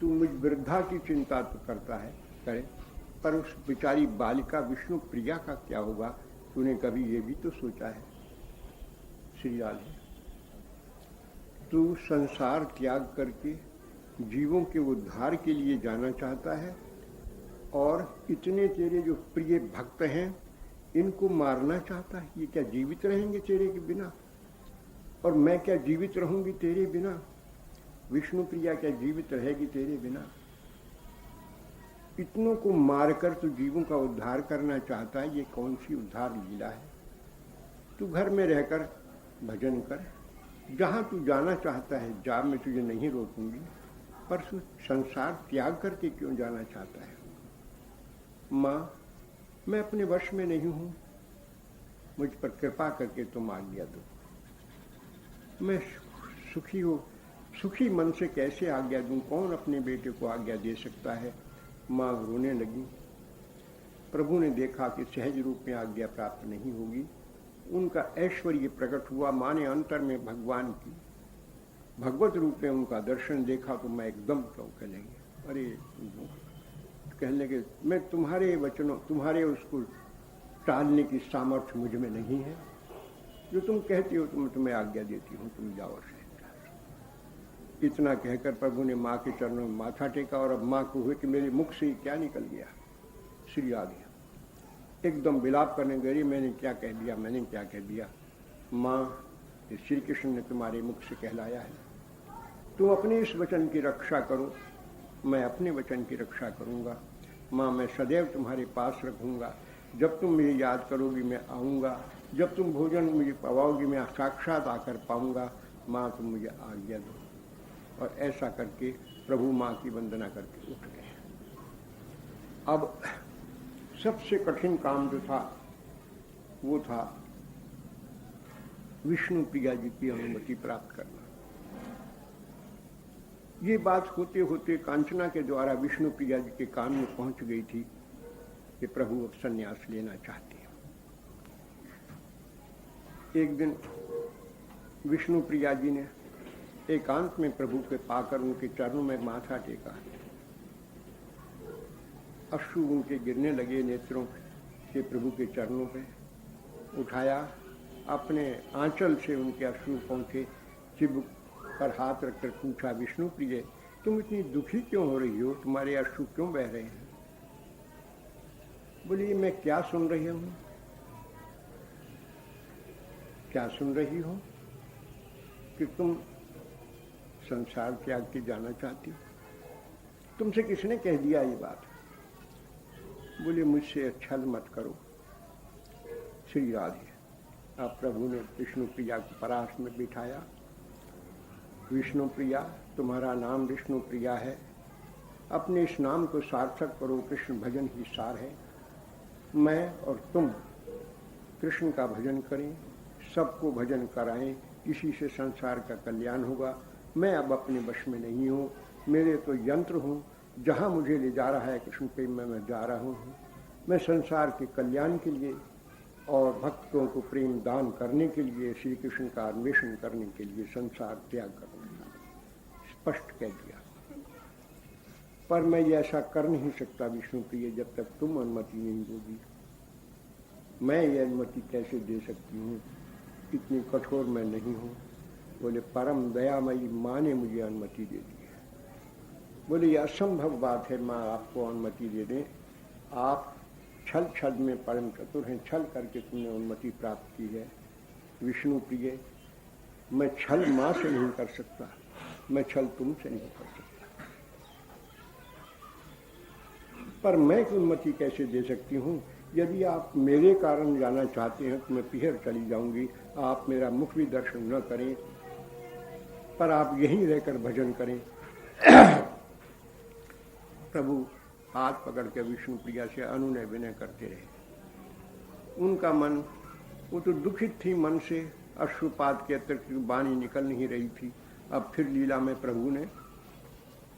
तू मुझ वृद्धा की चिंता तो करता है करे, पर उस बेचारी बालिका विष्णु प्रिया का क्या होगा? तूने कभी ये भी तो सोचा है? श्री राधे, तू संसार त्याग करके जीवों के उद्धार के लिए जाना चाहता है और इतने तेरे जो प्रिय भक्त हैं इनको मारना चाहता है। ये क्या जीवित रहेंगे तेरे के बिना? और मैं क्या जीवित रहूंगी तेरे बिना? विष्णु प्रिया क्या जीवित रहेगी तेरे बिना? इतनों को मारकर तू जीवों का उद्धार करना चाहता है, ये कौन सी उद्धार लीला है? तू घर में रहकर भजन कर, जहां तू जाना चाहता है जा, मैं तुझे नहीं रोकूंगी, पर तू संसार त्याग करके क्यों जाना चाहता है? माँ, मैं अपने वश में नहीं हूं, मुझ पर कृपा करके तुम आज्ञा दो। मैं सुखी मन से कैसे आज्ञा दूं? कौन अपने बेटे को आज्ञा दे सकता है? माँ रोने लगी। प्रभु ने देखा कि सहज रूप में आज्ञा प्राप्त नहीं होगी। उनका ऐश्वर्य प्रकट हुआ। माँ ने अंतर में भगवान की भगवत रूप में उनका दर्शन देखा तो मैं एकदम चौंक लगी। अरे, कहने लगे, मैं तुम्हारे वचनों, तुम्हारे उसको टालने की सामर्थ्य मुझ में नहीं है। जो तुम कहती हो तो मैं तुम्हें आज्ञा देती हूँ, तुम जाओ से। इतना कहकर प्रभु ने माँ के चरणों में माथा टेका और अब माँ को हुए कि मेरे मुख से ही क्या निकल गया। श्री आ गया, एकदम विलाप करने गई, मैंने क्या कह दिया, मैंने क्या कह दिया? माँ, श्री कृष्ण ने तुम्हारे मुख से कहलाया है, तुम अपने इस वचन की रक्षा करो, मैं अपने वचन की रक्षा करूंगा। माँ, मैं सदैव तुम्हारे पास रखूंगा। जब तुम मुझे याद करोगी मैं आऊँगा, जब तुम भोजन मुझे पवाओगी मैं साक्षात आकर पाऊँगा। माँ, तुम मुझे आज्ञा दो। और ऐसा करके प्रभु माँ की वंदना करके उठ गए। अब सबसे कठिन काम जो था वो था विष्णु प्रिया जी की अनुमति प्राप्त करना। ये बात होते होते कांचना के द्वारा विष्णु प्रिया जी के कान में पहुंच गई थी कि प्रभु अब संन्यास लेना चाहते हैं। एक दिन विष्णु प्रिया जी ने एकांत में प्रभु के पाकर उनके चरणों में माथा टेका। अश्रु उनके गिरने लगे नेत्रों से प्रभु के चरणों पे उठाया, अपने आंचल से उनके अश्रु पहुंचे, चिबुक पर हाथ रखकर पूछा, विष्णु प्रिय, तुम इतनी दुखी क्यों हो रही हो? तुम्हारे अश्रु क्यों बह रहे हैं? बोली, मैं क्या सुन रही हूं? क्या सुन रही हो कि तुम संसार त्याग के जाना चाहती हो? तुमसे किसने कह दिया ये बात? बोले, मुझसे छल मत करो। श्री राधे, अब प्रभु ने विष्णु प्रिया को परास में बिठाया। विष्णु प्रिया, तुम्हारा नाम विष्णु प्रिया है, अपने इस नाम को सार्थक करो, कृष्ण भजन ही सार है। मैं और तुम कृष्ण का भजन करें, सबको भजन कराएं, किसी से संसार का कल्याण होगा। मैं अब अपने वश में नहीं हूँ, मेरे तो यंत्र हूँ, जहाँ मुझे ले जा रहा है कृष्ण प्रेम में मैं जा रहा हूँ। मैं संसार के कल्याण के लिए और भक्तों को प्रेम दान करने के लिए, श्री कृष्ण का अन्वेषण करने के लिए संसार त्याग करने का स्पष्ट कह दिया। पर मैं ये ऐसा कर नहीं सकता विष्णु प्रिय, जब तक तुम अनुमति नहीं दोगी। मैं ये अनुमति कैसे दे सकती हूँ? इतनी कठोर मैं नहीं हूँ। बोले, परम दयामयी माँ ने मुझे अनुमति दे दी है। बोले, ये असंभव बात है माँ आपको अनुमति दे दें, आप छल में परम चतुर हैं, छल करके तुमने अनुमति प्राप्त की है। विष्णु प्रिय, मैं छल माँ से नहीं कर सकता, मैं छल तुमसे नहीं कर सकता, पर मैं अनुमति कैसे दे सकती हूँ? यदि आप मेरे कारण जाना चाहते हैं तो मैं पीहर चली जाऊंगी, आप मेरा मुख भी दर्शन न करें, पर आप यहीं रहकर भजन करें। प्रभु हाथ पकड़ के विष्णु प्रिया से अनुनय विनय करते रहे। उनका मन, वो तो दुखित थी मन से, अश्रुपात के अतिरिक्त वाणी निकल नहीं रही थी। अब फिर लीला में प्रभु ने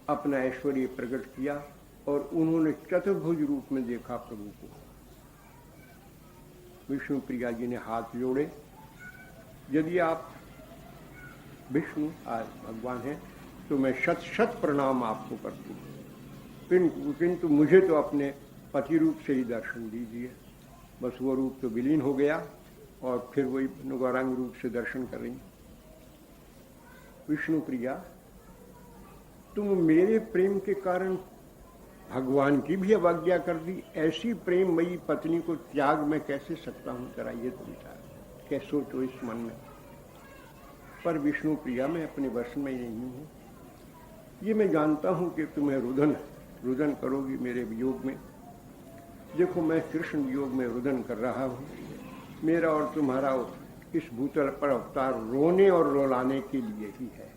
अपना ऐश्वर्य प्रकट किया और उन्होंने चतुर्भुज रूप में देखा प्रभु को। विष्णु प्रिया जी ने हाथ जोड़े, यदि आप विष्णु भगवान हैं, तो मैं शत शत प्रणाम आपको करती हूँ, किंतु मुझे तो अपने पति रूप से ही दर्शन दीजिए। बस वो रूप तो विलीन हो गया और फिर वही गौरांग रूप से दर्शन कर रही। विष्णु प्रिया, तुम मेरे प्रेम के कारण भगवान की भी अवज्ञा कर दी। ऐसी प्रेममयी पत्नी को त्याग मैं कैसे सकता हूं? जरा ये तो विचार, क्या सोचो इस मन में। पर विष्णु प्रिया, मैं अपने वश में ही नहीं हूं। ये मैं जानता हूं कि तुम्हें रुदन करोगी मेरे वियोग में। देखो, मैं कृष्ण वियोग में रुदन कर रहा हूं। मेरा और तुम्हारा इस भूतल पर अवतार रोने और रोलाने के लिए ही है।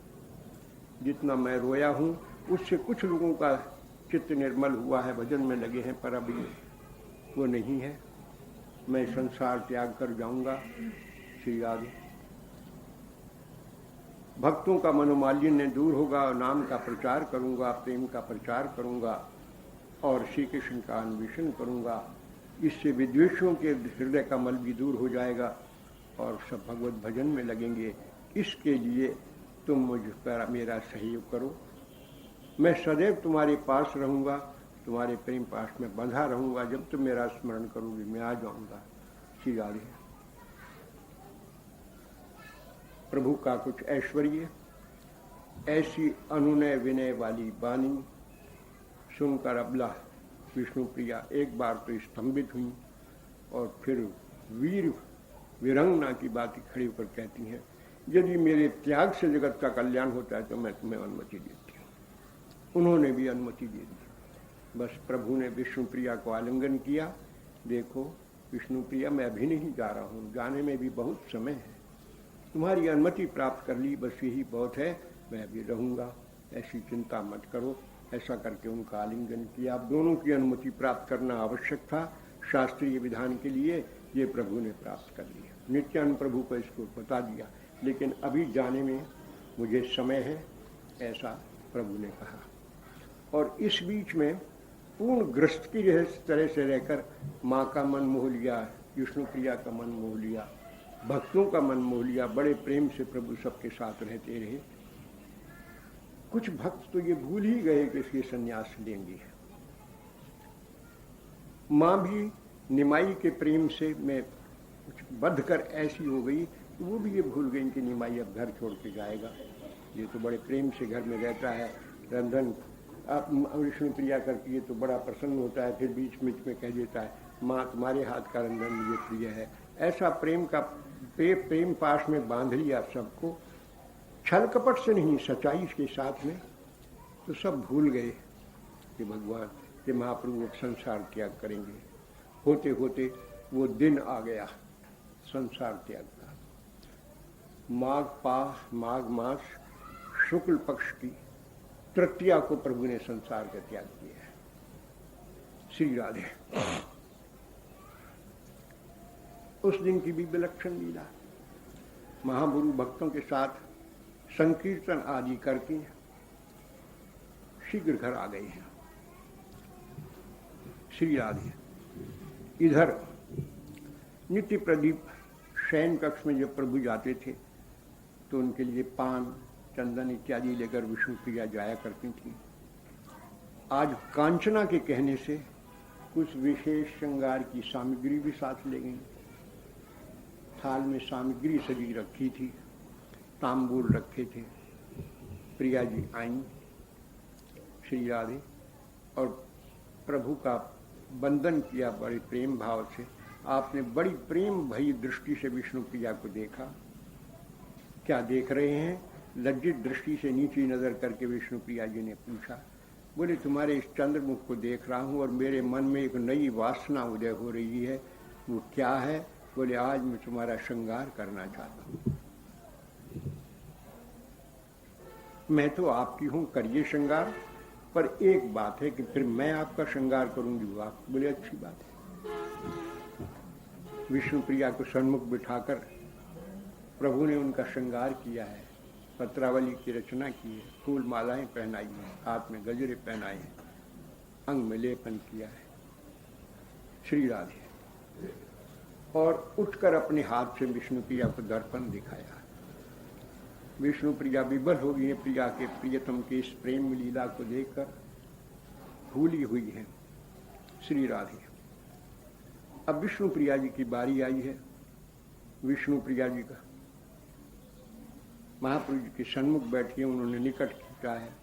जितना मैं रोया हूं उससे कुछ लोगों का चित्त निर्मल हुआ है, भजन में लगे हैं, पर अभी वो नहीं है। मैं संसार त्याग कर जाऊंगा। श्री राधे, भक्तों का मनोमालिन्य दूर होगा, नाम का प्रचार करूंगा, प्रेम का प्रचार करूंगा और श्री कृष्ण का अन्वेषण करूंगा। इससे विद्वेषों के हृदय का मल भी दूर हो जाएगा और सब भगवत भजन में लगेंगे। इसके लिए तुम मुझ पर मेरा सहयोग करो। मैं सदैव तुम्हारे पास रहूंगा, तुम्हारे प्रेम पास में बंधा रहूंगा। जब तुम मेरा स्मरण करोगे मैं आ जाऊंगा। श्री राधे, प्रभु का कुछ ऐश्वर्य, ऐसी अनुनय विनय वाली वाणी सुनकर अबला विष्णु प्रिया एक बार तो स्तंभित हुई और फिर वीर वीरंगना की बातें खड़ी होकर कहती हैं, यदि मेरे त्याग से जगत का कल्याण होता है तो मैं तुम्हें अनुमति देती हूँ। उन्होंने भी अनुमति दे दी। बस प्रभु ने विष्णु प्रिया को आलिंगन किया। देखो विष्णु प्रिया, मैं अभी नहीं जा रहा हूँ, जाने में भी बहुत समय है। तुम्हारी अनुमति प्राप्त कर ली, बस यही बहुत है, मैं अभी रहूँगा, ऐसी चिंता मत करो। ऐसा करके उनका आलिंगन किया। अब दोनों की अनुमति प्राप्त करना आवश्यक था शास्त्रीय विधान के लिए, ये प्रभु ने प्राप्त कर लिया। नित्यानंद प्रभु को इसको बता दिया, लेकिन अभी जाने में मुझे समय है, ऐसा प्रभु ने कहा। और इस बीच में पूर्ण ग्रस्त की तरह से रहकर माँ का मन मोह लिया, विष्णु प्रिया का मन मोह लिया, भक्तों का मन मोह लिया। बड़े प्रेम से प्रभु सबके साथ रहते रहे। कुछ भक्त तो ये भूल ही गए कि इसके संन्यास लेंगे। माँ भी निमाई के प्रेम से मैं कुछ बंध कर ऐसी हो गई कि वो भी ये भूल गई कि निमाई अब घर छोड़ के जाएगा। ये तो बड़े प्रेम से घर में रहता है, रंधन आप विष्णु प्रिया करती है तो बड़ा प्रसन्न होता है, फिर बीच बीच में कह देता है, माँ तुम्हारे हाथ का रंधन मुझे प्रिय है। ऐसा प्रेम का प्रेम पाश में बांध लिया सबको, छल कपट से नहीं, सच्चाई के साथ में। तो सब भूल गए कि भगवान के महाप्रभु संसार त्याग करेंगे। होते होते वो दिन आ गया संसार त्याग का। माघ मास शुक्ल पक्ष की तृतीया को प्रभु ने संसार का त्याग किया है। श्री राधे, उस दिन की भी विलक्षण लीला। महागुरु भक्तों के साथ संकीर्तन आदि करके शीघ्र घर आ गए हैं। श्री राधे, इधर नित्य प्रदीप शयन कक्ष में जब प्रभु जाते थे तो उनके लिए पान चंदन इत्यादि लेकर विष्णु प्रिया जाया करती थी। आज कांचना के कहने से कुछ विशेष श्रृंगार की सामग्री भी साथ ले गई। थाल में सामग्री सजी रखी थी, तांबूल रखे थे। प्रिया जी आई श्री राधे और प्रभु का वंदन किया बड़े प्रेम भाव से। आपने बड़ी प्रेम भरी दृष्टि से विष्णु प्रिया को देखा। क्या देख रहे हैं? लज्जित दृष्टि से नीची नजर करके विष्णु प्रिया जी ने पूछा। बोले तुम्हारे इस चंद्रमुख को देख रहा हूँ और मेरे मन में एक नई वासना उदय हो रही है। वो क्या है? बोले आज मैं तुम्हारा श्रृंगार करना चाहता हूँ। मैं तो आपकी हूँ, करिए श्रृंगार, पर एक बात है कि फिर मैं आपका श्रृंगार करूंगी। वो आप बोले अच्छी बात है। विष्णु प्रिया को सन्मुख बिठाकर प्रभु ने उनका श्रृंगार किया है। पत्रावली की रचना की है, फूल मालाएं पहनाई हैं, हाथ में गजरे पहनाए हैं, अंग में लेपन किया है। श्री राधे, और उठकर अपने हाथ से विष्णु प्रिया को दर्पण दिखाया। विष्णु प्रिया विबल हो गई है प्रिया के प्रियतम के इस प्रेम लीला को देखकर, भूली हुई है श्री राधे। अब विष्णु प्रिया जी की बारी आई है। विष्णु प्रिया जी का महाप्रभु जी के सन्मुख बैठी है, उन्होंने निकट खींचा है,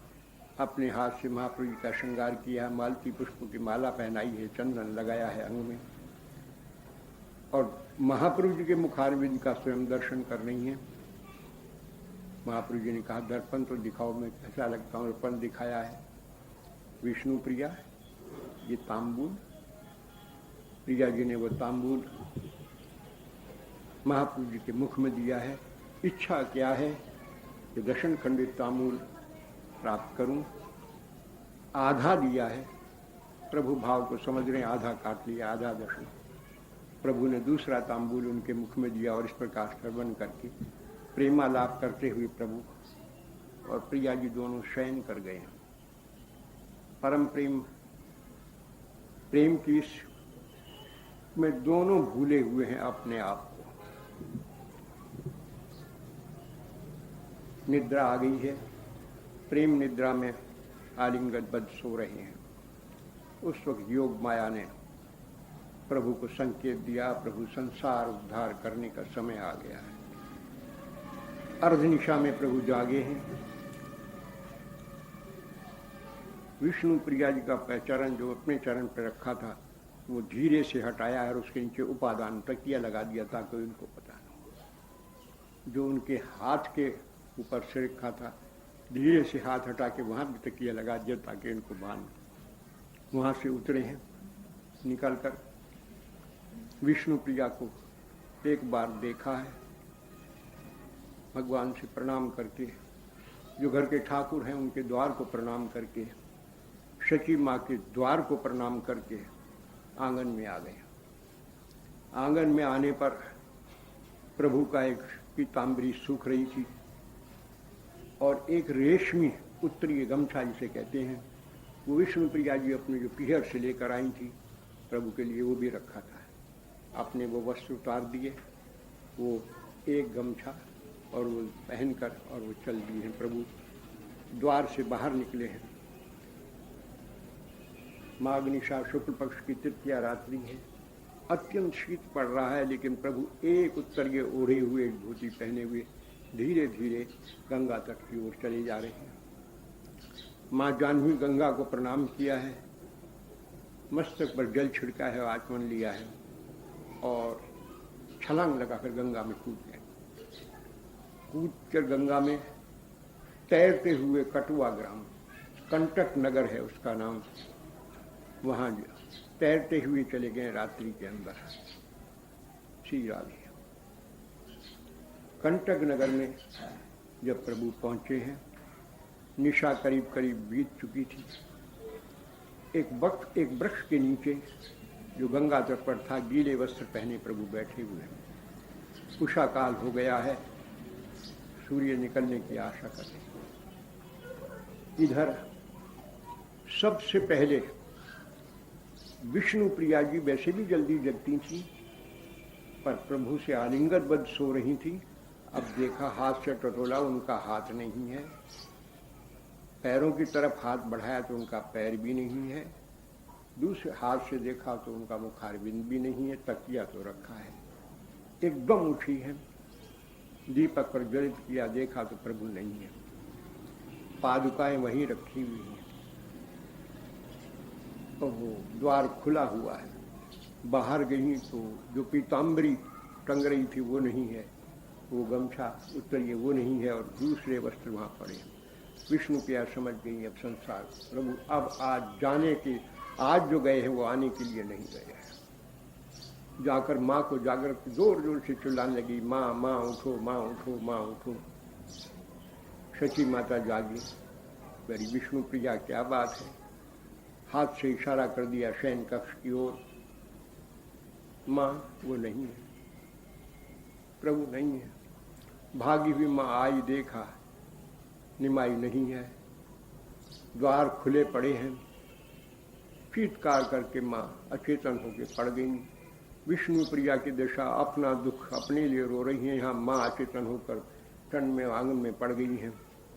अपने हाथ से महाप्रभु जी का श्रृंगार किया है, मालती पुष्पों की माला पहनाई है, चंदन लगाया है अंग में, और महाप्रभु जी के मुखारविंद का स्वयं दर्शन कर रही है। महाप्रभु जी ने कहा दर्पण तो दिखाओ, मैं कैसा लगता हूँ। दर्पण दिखाया है। विष्णु प्रिया ये तांबूल, प्रिया जी ने वो तांबूल महाप्रभु जी के मुख में दिया है। इच्छा क्या है कि दर्शन खंडित तांबूल प्राप्त करूं। आधा दिया है, प्रभु भाव को समझ रहे, आधा काट लिया, आधा दर्शन। प्रभु ने दूसरा तांबूल उनके मुख में दिया और इस प्रकार श्रवण करके प्रेमालाप करते हुए प्रभु और प्रिया जी दोनों शयन कर गए। परम प्रेम, प्रेम की इस में दोनों भूले हुए हैं अपने आप को। निद्रा आ गई है, प्रेम निद्रा में आलिंगनबद्ध सो रहे हैं। उस वक्त योग माया ने प्रभु को संकेत दिया, प्रभु संसार उद्धार करने का समय आ गया है। अर्धनिशा में प्रभु जागे हैं। विष्णु प्रिया जी का पैचरण जो अपने चरण पर रखा था वो धीरे से हटाया है और उसके नीचे उपादान तकिया लगा दिया ताकि उनको पता न हो। जो उनके हाथ के ऊपर से रखा था धीरे से हाथ हटा के वहां भी तकिया लगा दिया ताकि इनको बांध। वहां से उतरे हैं निकलकर। विष्णु प्रिया को एक बार देखा है, भगवान से प्रणाम करके, जो घर के ठाकुर हैं उनके द्वार को प्रणाम करके, शची माँ के द्वार को प्रणाम करके आंगन में आ गए। आंगन में आने पर प्रभु का एक पीताम्बरी सूख रही थी और एक रेशमी उत्तरीय गमछा जिसे कहते हैं वो विष्णु प्रिया जी अपने जो पीहर से लेकर आई थी प्रभु के लिए, वो भी रखा था। आपने वो वस्त्र उतार दिए, वो एक गमछा और वो पहनकर और वो चल दिए हैं। प्रभु द्वार से बाहर निकले हैं। माघनिशा शुक्ल पक्ष की तृतीया रात्रि है। अत्यंत शीत पड़ रहा है, लेकिन प्रभु एक उत्तरीय ओढ़े हुए धोती पहने हुए धीरे धीरे गंगा तट की ओर चले जा रहे हैं। माँ जानवी गंगा को प्रणाम किया है, मस्तक पर जल छिड़का है, आचमन लिया है और छलांग लगाकर गंगा में कूद गए। कूद कर गंगा में तैरते हुए कटुआ ग्राम, कंटक नगर है उसका नाम, वहां तैरते हुए चले गए रात्रि के अंदर। श्री राधे। कंटक नगर में जब प्रभु पहुंचे हैं, निशा करीब करीब बीत चुकी थी। एक वृक्ष के नीचे जो गंगा तट पर था, गीले वस्त्र पहने प्रभु बैठे हुए हैं। उषा काल हो गया है, सूर्य निकलने की आशा कर रहे। इधर सबसे पहले विष्णु प्रिया जी वैसे भी जल्दी जगती थी, पर प्रभु से आलिंगनबद्ध सो रही थी। अब देखा हाथ से टटोला, उनका हाथ नहीं है। पैरों की तरफ हाथ बढ़ाया तो उनका पैर भी नहीं है। दूसरे हाथ से देखा तो उनका मुखारबिंद भी नहीं है। तकिया तो रखा है। एकदम उठी है, दीपक पर ज्वलित किया, देखा तो प्रभु नहीं है। पादुकाएं वहीं रखी हुई हैं। तो वो द्वार खुला हुआ है। बाहर गई तो जो पीताम्बरी टंग रही थी वो नहीं है, वो गमछा उत्तरीय वो नहीं है, और दूसरे वस्त्र वहाँ पड़े हैं। विष्णु प्रिया समझ गई अब संसार प्रभु अब आज जाने के, आज जो गए हैं वो आने के लिए नहीं गए हैं। जाकर माँ को जागृत जोर जोर से चिल्लाने लगी, माँ माँ उठो, माँ उठो, माँ उठो। शची माता जागी। मेरी विष्णु प्रिया क्या बात है, हाथ से इशारा कर दिया शयन कक्ष की ओर। माँ वो नहीं है, प्रभु नहीं है। भागी हुई माँ आई, देखा निमाई नहीं है, द्वार खुले पड़े हैं। चीत्कार करके माँ अचेतन होकर पड़ गई। विष्णु प्रिया की दशा, अपना दुख अपने लिए रो रही है। यहाँ माँ अचेतन होकर ठंड में आंगन में पड़ गई हैं,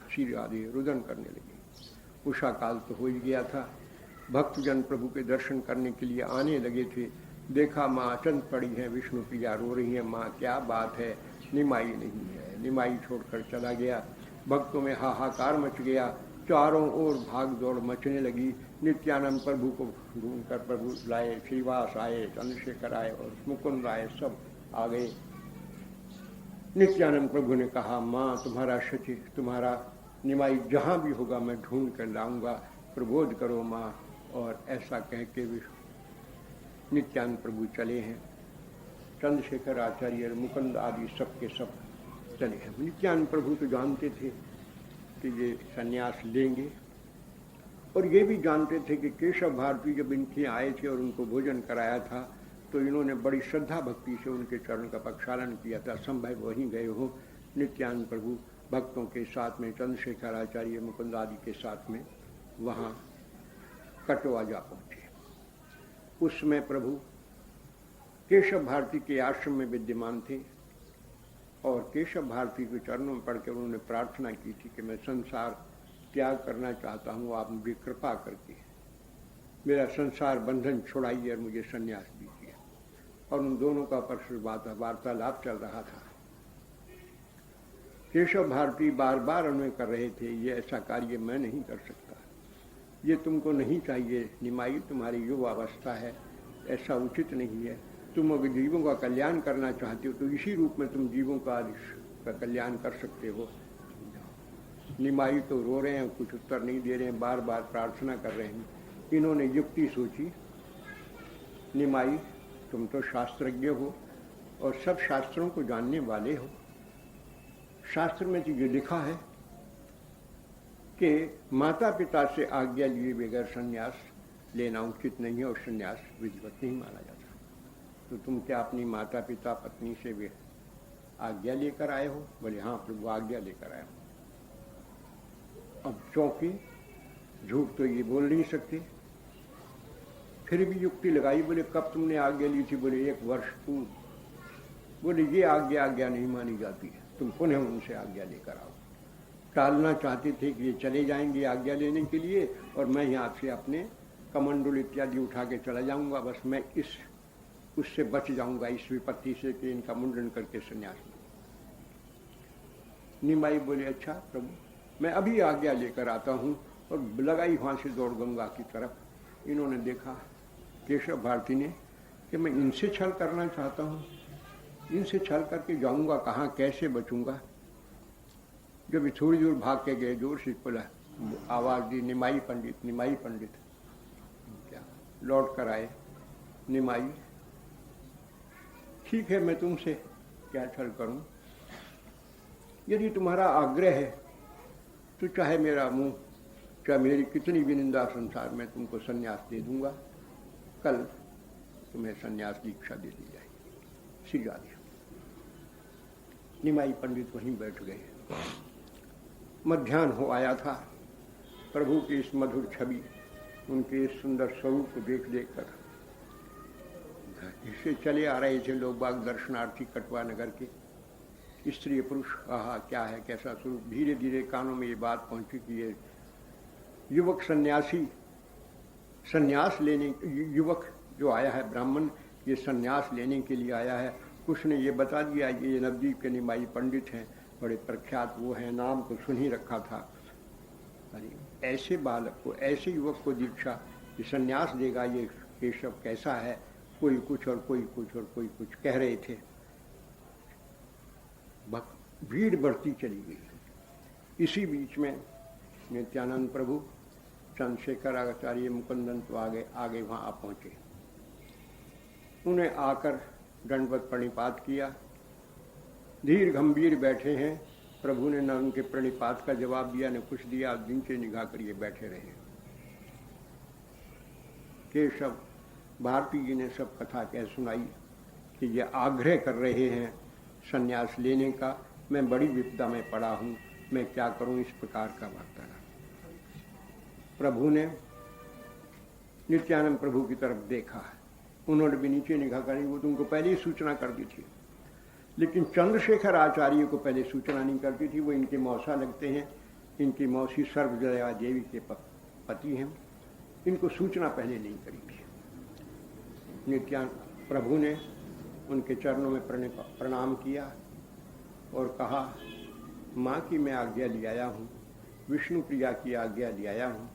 सिर आदि रुदन करने लगी। उषा काल तो हो ही गया था। भक्तजन प्रभु के दर्शन करने के लिए आने लगे थे। देखा माँ अचंत पड़ी है, विष्णु प्रिया रो रही है। माँ क्या बात है, निमाई नहीं है। निमाई छोड़कर चला गया। भक्तों में हाहाकार मच गया, चारों ओर भाग दौड़ मचने लगी। नित्यानंद प्रभु को ढूंढकर प्रभु लाए, श्रीवास आए, चंद्रशेखर आए और मुकुंद आए, सब आ गए। नित्यानंद प्रभु ने कहा, माँ तुम्हारा सचिव, तुम्हारा निमाई जहाँ भी होगा मैं ढूंढ कर लाऊंगा, प्रबोध करो माँ। और ऐसा कह के नित्यानंद प्रभु चले हैं। चंद्रशेखर आचार्य, मुकुंद आदि सब के सब चले हैं। नित्यानंद प्रभु तो जानते थे कि ये सन्यास लेंगे, और ये भी जानते थे कि केशव भारती जब इनके आए थे और उनको भोजन कराया था तो इन्होंने बड़ी श्रद्धा भक्ति से उनके चरण का प्रक्षालन किया था। संभव वहीं गए हो। नित्यानंद प्रभु भक्तों के साथ में, चंद्रशेखर आचार्य, मुकुंद आदि के साथ में वहाँ कटवा जा पहुँचे। उसमें प्रभु केशव भारती के आश्रम में विद्यमान थे और केशव भारती के चरणों में पढ़कर उन्होंने प्रार्थना की थी कि मैं संसार त्याग करना चाहता हूँ, आप मुझे कृपा करके मेरा संसार बंधन छुड़ाइए और मुझे संन्यास दीजिए। और उन दोनों का परस्पर वार्तालाप चल रहा था। केशव भारती बार बार उन्हें कर रहे थे, ये ऐसा कार्य मैं नहीं कर सकता, ये तुमको नहीं चाहिए निमाई, तुम्हारी युवावस्था है, ऐसा उचित नहीं है। तुम अगर जीवों का कल्याण करना चाहते हो तो इसी रूप में तुम जीवों का कल्याण कर सकते हो। निमाई तो रो रहे हैं, कुछ उत्तर नहीं दे रहे हैं, बार बार प्रार्थना कर रहे हैं। इन्होंने युक्ति सोची, निमाई तुम तो शास्त्रज्ञ हो और सब शास्त्रों को जानने वाले हो। शास्त्र में तो ये लिखा है कि माता पिता से आज्ञा लिए बगैर संन्यास लेना उचित नहीं है और संन्यास विधिवत नहीं माना जाता। तो तुम क्या अपनी माता पिता पत्नी से भी आज्ञा लेकर आए हो? बोले हाँ प्रभु, आज्ञा लेकर आए हो। अब चौंके, झूठ तो ये बोल नहीं सकते, फिर भी युक्ति लगाई। बोले कब तुमने आज्ञा ली थी? बोले 1 वर्ष पूर्व। बोले ये आज्ञा नहीं मानी जाती है, तुम पुनः उनसे आज्ञा लेकर आओ। टालना चाहते थे कि ये चले जाएंगे आज्ञा लेने के लिए और मैं यहाँ से अपने कमंडल इत्यादि उठा के चला जाऊंगा, बस मैं उससे बच जाऊंगा, इस विपत्ति से कि इनका मुंडन करके संन्यास लूं। निमाई बोले अच्छा प्रभु, मैं अभी आज्ञा लेकर आता हूँ, और लगाई वहाँ से दौड़ गंगा की तरफ। इन्होंने देखा केशव भारती ने कि मैं इनसे छल करना चाहता हूँ, इनसे छल करके जाऊंगा कहाँ, कैसे बचूंगा। जब थोड़ी दूर भाग के गए, जोर से बोला, आवाज़ दी, निमाई पंडित, निमाई पंडित। क्या लौट कर आए। निमाई, ठीक है मैं तुमसे क्या छल करूं, यदि तुम्हारा आग्रह है तो चाहे मेरा मुंह, चाहे मेरी कितनी भी निंदा संसार में, तुमको संन्यास दे दूंगा। कल तुम्हें संन्यास दीक्षा दे दी जाएगी। सिजा दिया। निमाई पंडित वहीं बैठ गए। मध्याह्न हो आया था। प्रभु की इस मधुर छवि, उनके इस सुंदर स्वरूप को देख देख कर इससे चले आ रहे थे लोग बाग दर्शनार्थी कटवा नगर के। स्त्री पुरुष, आहा क्या है, कैसा स्वरूप। धीरे धीरे कानों में ये बात पहुंची कि ये युवक सन्यासी संन्यास लेने, युवक जो आया है ब्राह्मण, ये संन्यास लेने के लिए आया है। कुछ ने ये बता दिया ये नवद्वीप के निमाई पंडित हैं, बड़े प्रख्यात वो हैं, नाम तो सुन ही रखा था। अरे ऐसे बालक को, ऐसे युवक को दीक्षा कि संन्यास देगा ये केशव कैसा है। कोई कुछ और कोई कुछ और कोई कुछ कह रहे थे। भीड़ बढ़ती चली गई। इसी बीच में नित्यानंद प्रभु, चंद्रशेखर आचार्य, मुकुंदन तो आगे वहाँ आ पहुँचे। उन्हें आकर दंडवत प्रणिपात किया। धीर गंभीर बैठे हैं। प्रभु ने न उनके प्रणिपात का जवाब दिया, न कुछ दिया। दिन से निगाह करिए बैठे रहे। केशव भारती जी ने सब कथा कह सुनाई कि ये आग्रह कर रहे हैं संन्यास लेने का, मैं बड़ी विपदा में पड़ा हूँ, मैं क्या करूँ, इस प्रकार का वार्तालाप। प्रभु ने नित्यानंद प्रभु की तरफ देखा। उन्होंने भी नीचे निगाह करी, वो तुमको पहले ही सूचना कर दी थी। लेकिन चंद्रशेखर आचार्य को पहले सूचना नहीं करती थी। वो इनके मौसा लगते हैं, इनकी मौसी सर्वजया देवी के पति हैं। इनको सूचना पहले नहीं करी थी। नित्यानंद प्रभु ने उनके चरणों में प्रणाम किया और कहा, माँ की मैं आज्ञा ले आया हूँ, विष्णु प्रिया की आज्ञा ले आया हूँ,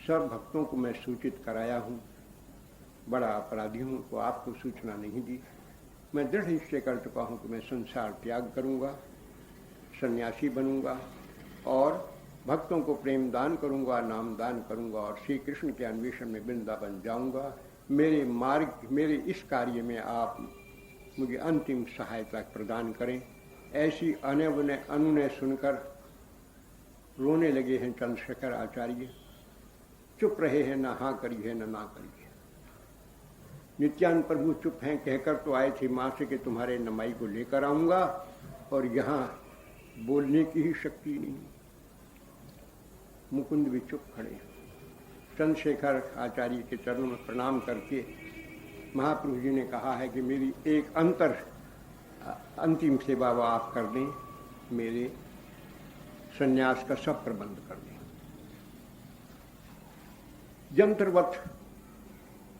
सब भक्तों को मैं सूचित कराया हूँ, बड़ा अपराधी हूँ तो आपको सूचना नहीं दी। मैं दृढ़ निश्चय कर चुका हूँ कि मैं संसार त्याग करूँगा, सन्यासी बनूँगा और भक्तों को प्रेम दान करूँगा, नाम दान करूँगा और श्री कृष्ण के अन्वेषण में वृंदावन जाऊँगा। मेरे मार्ग, मेरे इस कार्य में आप मुझे अंतिम सहायता प्रदान करें। ऐसी अनुनय सुनकर रोने लगे हैं चंद्रशेखर आचार्य। चुप रहे हैं, न हाँ करी है न ना करी है। नित्यानंद प्रभु चुप हैं, कहकर तो आए थे माँ से कि तुम्हारे नमाई को लेकर आऊंगा, और यहाँ बोलने की ही शक्ति नहीं। मुकुंद भी चुप खड़े। चंद्रशेखर आचार्य के चरणों में प्रणाम करके महाप्रभु जी ने कहा है कि मेरी एक अंतिम सेवा वो आप कर दें, मेरे संन्यास का सब प्रबंध कर दें। यंत्रवत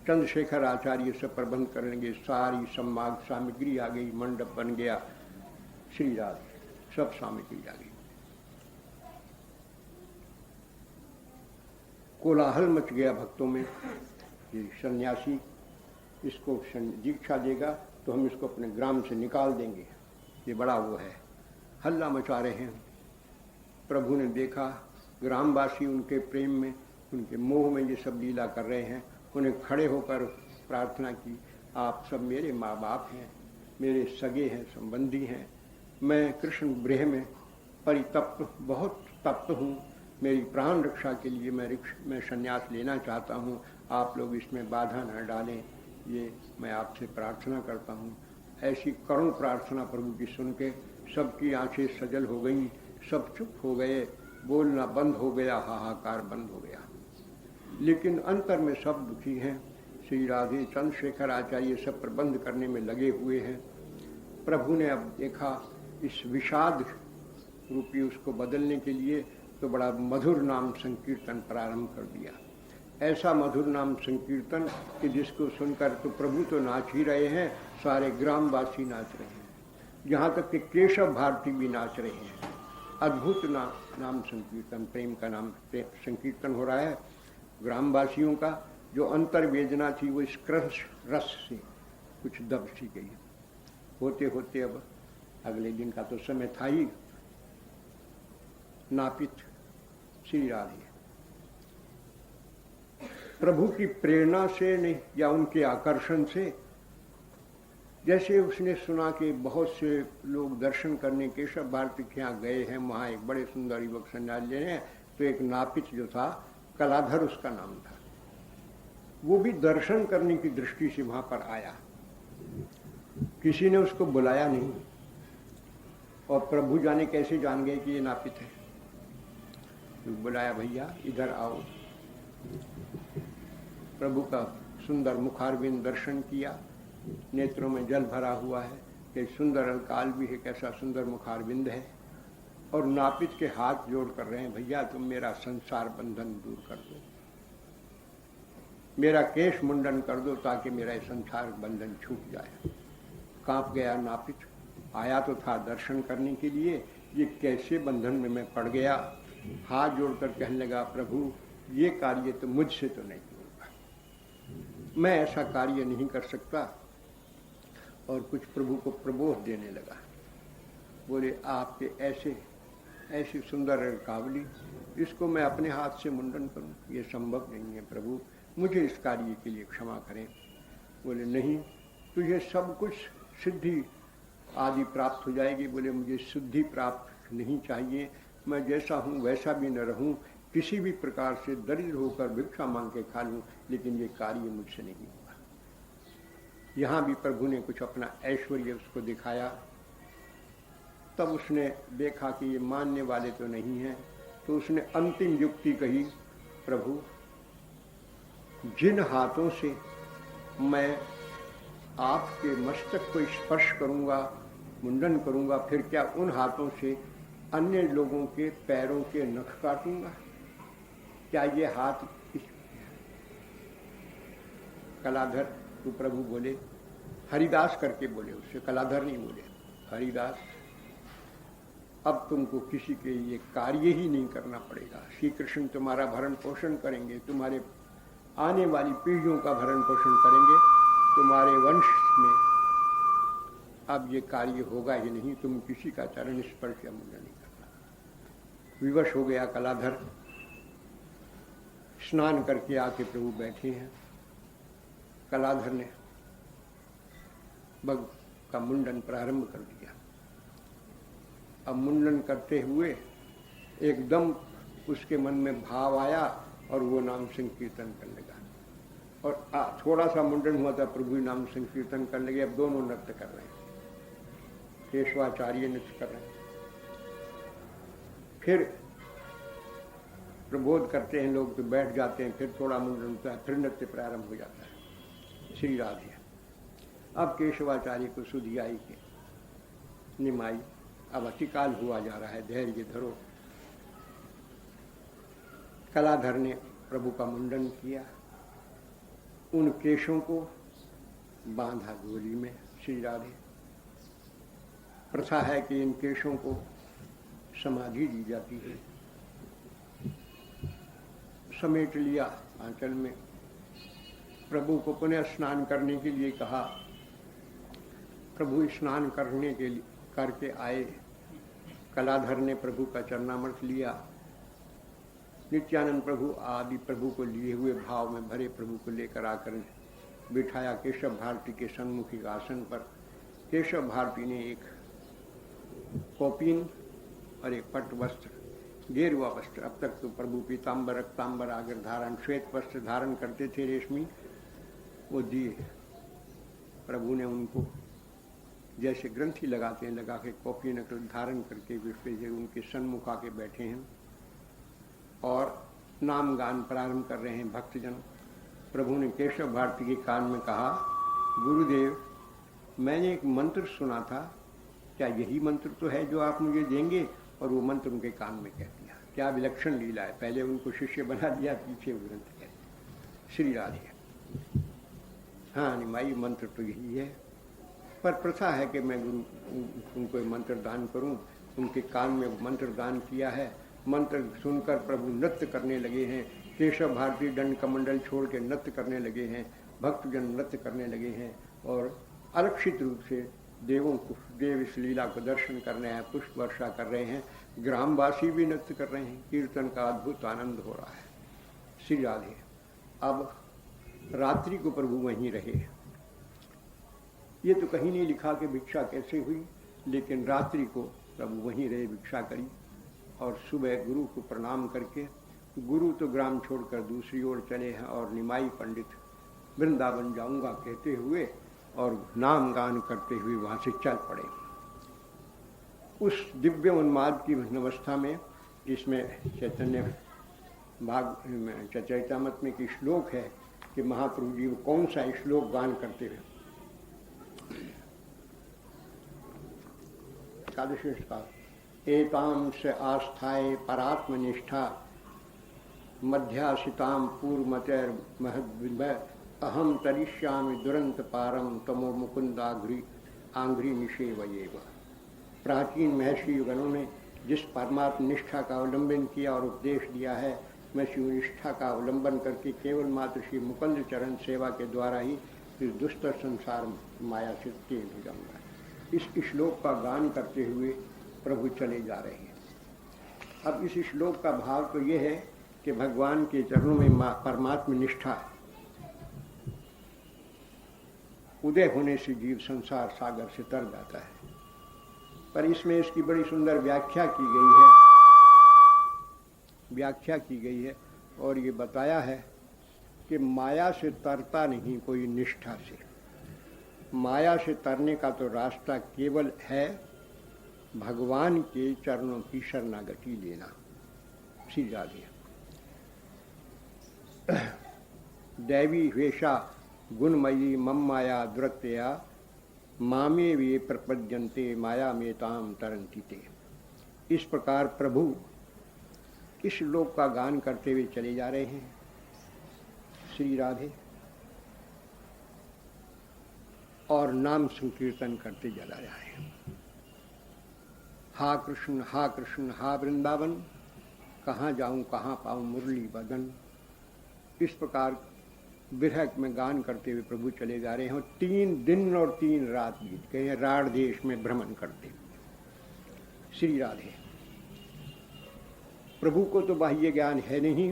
चंद्रशेखर आचार्य से प्रबंध करेंगे। सारी सम्माग सामग्री आ गई, मंडप बन गया, श्री राधे सब सामग्री आ गई। कोलाहल मच गया भक्तों में कि सन्यासी इसको दीक्षा देगा तो हम इसको अपने ग्राम से निकाल देंगे, ये बड़ा वो है। हल्ला मचा रहे हैं। प्रभु ने देखा ग्रामवासी उनके प्रेम में, उनके मोह में ये सब लीला कर रहे हैं। उन्हें खड़े होकर प्रार्थना की, आप सब मेरे माँ बाप हैं, मेरे सगे हैं, संबंधी हैं। मैं कृष्ण गृह में परितप्त, बहुत तप्त हूँ। मेरी प्राण रक्षा के लिए मैं संन्यास लेना चाहता हूँ। आप लोग इसमें बाधा न डालें, ये मैं आपसे प्रार्थना करता हूँ। ऐसी करुण प्रार्थना प्रभु की सुन के सबकी आंखें सजल हो गईं, सब चुप हो गए, बोलना बंद हो गया, हाहाकार बंद हो गया। लेकिन अंतर में सब दुखी हैं। श्री राधे चंद्रशेखर आचार्य सब प्रबंध करने में लगे हुए हैं। प्रभु ने अब देखा इस विषाद रूपी उसको बदलने के लिए तो बड़ा मधुर नाम संकीर्तन प्रारंभ कर दिया। ऐसा मधुर नाम संकीर्तन कि जिसको सुनकर तो प्रभु तो नाच ही रहे हैं, सारे ग्रामवासी नाच रहे हैं, यहाँ तक कि केशव भारती भी नाच रहे हैं। अद्भुत नाम संकीर्तन, प्रेम का नाम संकीर्तन हो रहा है। ग्रामवासियों का जो अंतर वेदना थी वो इस रस से कुछ दब सी गई। होते होते अब अगले दिन का तो समय था ही। नापित श्री राधे प्रभु की प्रेरणा से नहीं या उनके आकर्षण से, जैसे उसने सुना कि बहुत से लोग दर्शन करने केशव भारती के यहाँ गए हैं, वहाँ एक बड़े सुंदर युवक संन्यास ले रहे हैं, तो एक नापित जो था, कलाधर उसका नाम था, वो भी दर्शन करने की दृष्टि से वहाँ पर आया। किसी ने उसको बुलाया नहीं और प्रभु जाने कैसे जान गए कि ये नापित है। तो बुलाया, भैया इधर आओ। प्रभु का सुंदर मुखारविंद दर्शन किया, नेत्रों में जल भरा हुआ है, कि सुंदर अलकाल भी है, कैसा सुंदर मुखारविंद है। और नापित के हाथ जोड़ कर रहे हैं, भैया तुम मेरा संसार बंधन दूर कर दो, मेरा केश मुंडन कर दो ताकि मेरा संसार बंधन छूट जाए। कांप गया नापित, आया तो था दर्शन करने के लिए, ये कैसे बंधन में मैं पड़ गया। हाथ जोड़कर कहने लगा, प्रभु ये कार्य तो मुझसे तो नहीं होगा, मैं ऐसा कार्य नहीं कर सकता। और कुछ प्रभु को प्रबोध देने लगा। बोले, आपके ऐसी सुंदर कावली, इसको मैं अपने हाथ से मुंडन करूं, ये संभव नहीं है प्रभु, मुझे इस कार्य के लिए क्षमा करें। बोले, नहीं, तुझे सब कुछ सिद्धि आदि प्राप्त हो जाएगी। बोले, मुझे सिद्धि प्राप्त नहीं चाहिए, मैं जैसा हूँ वैसा भी न रहूँ, किसी भी प्रकार से दरिद्र होकर भिक्षा मांग के खा लूँ, लेकिन ये कार्य मुझसे नहीं होगा। यहाँ भी प्रभु ने कुछ अपना ऐश्वर्य उसको दिखाया। तब उसने देखा कि ये मानने वाले तो नहीं हैं, तो उसने अंतिम युक्ति कही, प्रभु जिन हाथों से मैं आपके मस्तक को स्पर्श करूंगा मुंडन करूंगा, फिर क्या उन हाथों से अन्य लोगों के पैरों के नख काटूंगा? क्या ये हाथ? कलाधर, तो प्रभु बोले, हरिदास करके बोले उससे, कलाधर नहीं बोले, हरिदास, अब तुमको किसी के लिए कार्य ही नहीं करना पड़ेगा। श्री कृष्ण तुम्हारा भरण पोषण करेंगे, तुम्हारे आने वाली पीढ़ियों का भरण पोषण करेंगे, तुम्हारे वंश में अब ये कार्य होगा ही नहीं, तुम किसी का चरण स्पर्श या मुंडन नहीं करना। विवश हो गया कलाधर, स्नान करके आके प्रभु बैठे हैं। कलाधर ने भग का मुंडन प्रारंभ कर दिया। अब मुंडन करते हुए एकदम उसके मन में भाव आया और वो नाम संकीर्तन करने लगा। और थोड़ा सा मुंडन हुआ था, प्रभु नाम संकीर्तन करने लगे। अब दोनों नृत्य कर रहे हैं, केशवाचार्य नृत्य कर रहे हैं। फिर प्रबोध करते हैं लोग तो बैठ जाते हैं, फिर थोड़ा मुंडन होता है, फिर नृत्य प्रारंभ हो जाता है। श्री राधे। अब केशवाचार्य को सुधि आई के निमाई, अब अतिकाल हुआ जा रहा है, धैर्य धरो। कलाधर ने प्रभु का मुंडन किया, उन केशों को बांधा गोली में। श्री राधे। प्रथा है कि इन केशों को समाधि दी जाती है। समेट लिया आंचल में। प्रभु को पुनः स्नान करने के लिए कहा। प्रभु स्नान करने के लिए करके आए। कलाधर ने प्रभु का चरणामृत लिया। नित्यानंद प्रभु आदि प्रभु को लिए हुए भाव में भरे प्रभु को लेकर आकर बिठाया केशव भारती के सन्मुखी आसन पर। केशव भारती ने एक कौपीन और एक पट वस्त्र, गेरुआ वस्त्र, अब तक तो प्रभु पीताम्बर रक्तांबर आगर धारण श्वेत वस्त्र धारण करते थे रेशमी, वो दिए। प्रभु ने उनको जैसे ग्रंथि लगाते हैं लगा के कौपीन धारण करके विश्व उनके सन्मुख आके बैठे हैं और नाम गान प्रारंभ कर रहे हैं भक्तजन। प्रभु ने केशव भारती के कान में कहा, गुरुदेव, मैंने एक मंत्र सुना था, क्या यही मंत्र तो है जो आप मुझे देंगे? और वो मंत्र उनके कान में कह दिया। क्या विलक्षण लीला है, पहले उनको शिष्य बना दिया, पीछे वो ग्रंथ कह दिया। श्री राधे। हाँ निमाई, मंत्र तो यही है, पर प्रथा है कि मैं गुरु उनको मंत्र दान करूं। उनके कान में मंत्र दान किया है। मंत्र सुनकर प्रभु नृत्य करने लगे हैं। केशव भारती दंड कमंडल छोड़ के नृत्य करने लगे हैं, भक्तजन नृत्य करने लगे हैं और आरक्षित रूप से देवों को देव इस लीला को दर्शन कर रहे हैं, पुष्प वर्षा कर रहे हैं, ग्रामवासी भी नृत्य कर रहे हैं, कीर्तन का अद्भुत आनंद हो रहा है। श्री राधे। अब रात्रि को प्रभु वहीं रहे। ये तो कहीं नहीं लिखा कि भिक्षा कैसे हुई, लेकिन रात्रि को प्रभु वहीं रहे, भिक्षा करी और सुबह गुरु को प्रणाम करके, गुरु तो ग्राम छोड़कर दूसरी ओर चले हैं और निमाई पंडित वृंदावन जाऊंगा कहते हुए और नाम गान करते हुए वहां से चल पड़े। उस दिव्य उन्माद की अवस्था में, जिसमें चैतन्य भाग चैतन्यमत में की श्लोक है कि महाप्रभु जी कौन सा श्लोक गान करते हुए एकादशी का एताम से आस्थाए परात्मनिष्ठा मध्याशिताम पूर्वमचैर महद्विभय अहम तरिष्यामि दुरंत पारम तमो मुकुंदाघ्री आंघ्री निषेवयेव। प्राचीन महर्षि युगनों ने जिस परमात्म निष्ठा का अवलंबन किया और उपदेश दिया है, मैं शिव निष्ठा का अवलंबन करके केवल मात्र श्री मुकुंद चरण सेवा के द्वारा ही इस दुष्ट संसार माया से तेज हो जाऊंगा। इस श्लोक का गान करते हुए प्रभु चले जा रहे हैं। अब इस श्लोक का भाव तो ये है कि भगवान के चरणों में परमात्म निष्ठा उदय होने से जीव संसार सागर से तर जाता है। पर इसमें इसकी बड़ी सुंदर व्याख्या की गई है और ये बताया है कि माया से तरता नहीं कोई निष्ठा से। माया से तरने का तो रास्ता केवल है भगवान के चरणों की शरणागति लेना। सीधा दिया दैवी वेशा गुणमयी मम माया द्रत्यया मामे वे प्रपद्यन्ते माया में ताम तरंती ते। इस प्रकार प्रभु इस लोक का गान करते हुए चले जा रहे हैं। श्री राधे और नाम संकीर्तन करते चला रहे हैं। हा कृष्ण हा वृंदावन, कहाँ जाऊं कहाँ पाऊं मुरली बदन। इस प्रकार विरह में गान करते हुए प्रभु चले जा रहे हैं। और 3 दिन और 3 रात बीत गए हैं राढ़ देश में भ्रमण करते। श्री राधे प्रभु को तो बाह्य ज्ञान है नहीं,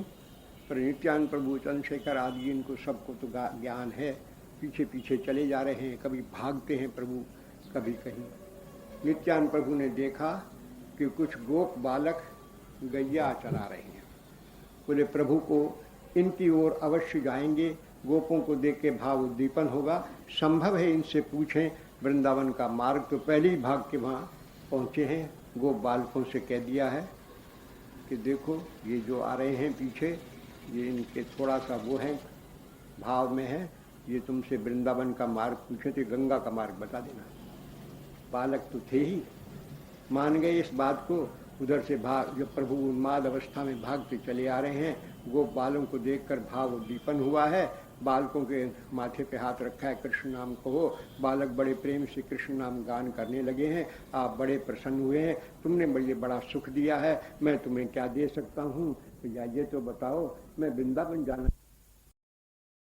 पर नित्यानंद प्रभु चंद्रशेखर आदि इनको सबको तो ज्ञान है। पीछे पीछे चले जा रहे हैं, कभी भागते हैं प्रभु, कभी कहीं। नित्यानंद प्रभु ने देखा कि कुछ गोप बालक गैया चला रहे हैं। बोले प्रभु को इनकी ओर अवश्य जाएंगे, गोपों को देख के भाव उद्दीपन होगा। संभव है इनसे पूछें वृंदावन का मार्ग, तो पहले ही भाग के वहाँ पहुँचे हैं। गोप बालकों से कह दिया है कि देखो ये जो आ रहे हैं पीछे, ये इनके थोड़ा सा वो है, भाव में है, ये तुमसे वृंदावन का मार्ग पूछे तो गंगा का मार्ग बता देना। बालक तो थे ही, मान गए इस बात को। उधर से भाग, जब प्रभु उन्माद अवस्था में भागते चले आ रहे हैं, गोप बालों को देखकर भाव उद्दीपन हुआ है। बालकों के माथे पे हाथ रखा है, कृष्ण नाम कहो। बालक बड़े प्रेम से कृष्ण नाम गान करने लगे हैं। आप बड़े प्रसन्न हुए हैं, तुमने मुझे बड़ा सुख दिया है, मैं तुम्हें क्या दे सकता हूँ, या ये तो बताओ। मैं वृंदावन जाना